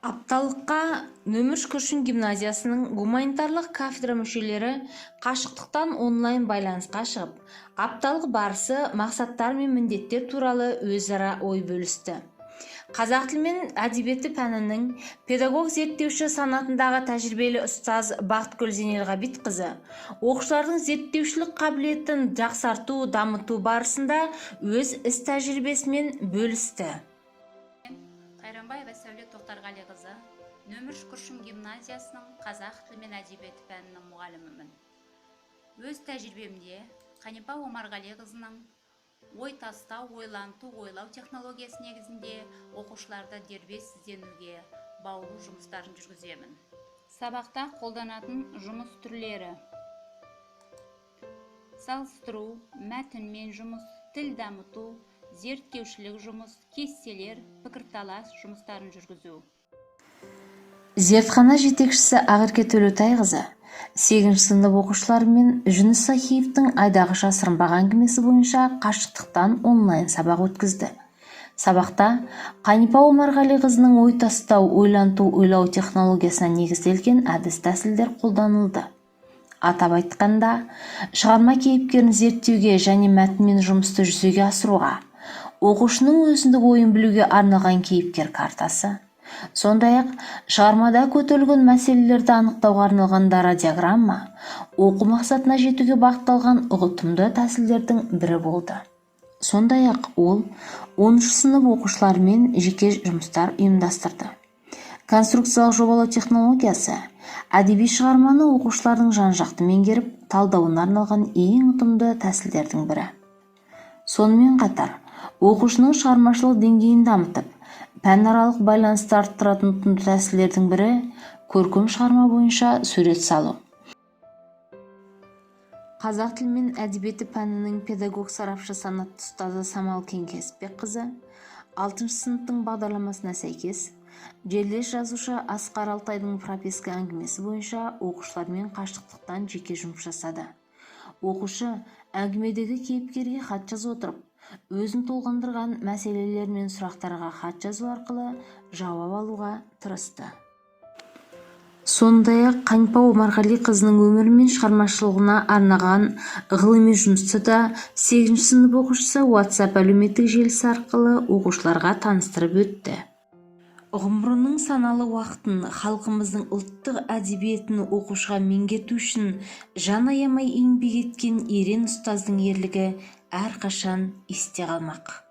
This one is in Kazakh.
Апталыққа Нөмір Күршін гимназиясының гуманитарлық кафедра мүшелері қашықтықтан онлайн байланысқа шығып, апталық барысы, мақсаттар мен міндеттер туралы өзара ой бөлісті. Қазақ тілі мен әдебиеті пәнінің педагог зерттеуші санатындағы тәжірибелі ұстаз Бақытгүл Зейнелғабитқызы оқушылардың зерттеушілік қабілетін жақсарту, дамыту барысында өз іс тәжірибесімен бөлісті. Қайранбаева Сәуле Тоқтарғалиқызы, Нөмір Күршін гимназиясының қазақ тілі мен әдебиеті пәнінің мұғалімімін. Өз тәжірибемде Қанипа Омарғалиқызының ой тастау, ойланту, ойлау технологиясы негізінде оқушыларды дербес ізденуге баулу жұмыстарын жүргіземін. Сабақта қолданатын жұмыс түрлері: салыстыру, мәтінмен жұмыс, тіл дамыту, зерттеушілік жұмыс, кестелер, пікірталас жұмыстарын жүргізу. Зертхана жетекшісі Ақерке Төлеутайқызы 8 сынып оқушыларымен Жүніс Сахиевтің Айдағы жасырынбақ әңгімесі бойынша қашықтықтан онлайн сабақ өткізді. Сабақта Қанипа Омарғалиқызының ой тастау, ойланту, ойлау технологиясына негізделген әдіс-тәсілдер қолданылды. Атап айтқанда, шығарма кейіпкерін зерттеуге және мәтінмен жұмысты жүзеге асыруға, оқушының өзіндік ойын білуге арналған кейіпкер картасы, сондай-ақ шығармада көтерілген мәселелерді анықтауға арналған радиограмма, оқу мақсатына жетуге бағытталған ұғытымды тәсілдердің бірі болды. Сондай-ақ ол 10 сынып оқушыларымен жеке жұмыстар ұйымдастырды. Конструкциялық жобалау технологиясы әдеби шығарманы оқушылардың жан-жақты меңгеріп, талдауына арналған ең ұтымды тәсілдердің бірі. Сонымен қатар, оқушының шығармашылық деңгейін дамытып, пәнаралық байланысты арттыратын ұтымды тәсілдердің бірі көркем шығарма бойынша сурет салу. Қазақ тілі мен әдебиеті пәнінің педагог сарапшы санатты ұстазы Самал Кеңкесбекқызы 6 сыныптың бағдарламасына сәйкес жерлес жазушы Асқар Алтайдың прописка әңгімесі бойынша оқушылармен қашықтықтан жеке жұмыс жасады. Оқушы әңгімедегі кейіпкерге хат жазып отырып, өзін толғандырған мәселелер мен сұрақтарға хат жазу арқылы жауап алуға тырысты. Сондай-ақ Қанипа Омарғалиқызының өмірі мен шығармашылығына арнаған ғылыми жұмысты да 8 сынып оқушысы WhatsApp әлеуметтік желісі арқылы оқушыларға таныстырып өтті. Ғұмырының саналы уақытын халқымыздың ұлттық әдебиетін оқушыға меңгерту үшін жан аямай еңбек еткен ерен ұстаздың ерлігі әрқашан есте қалмақ.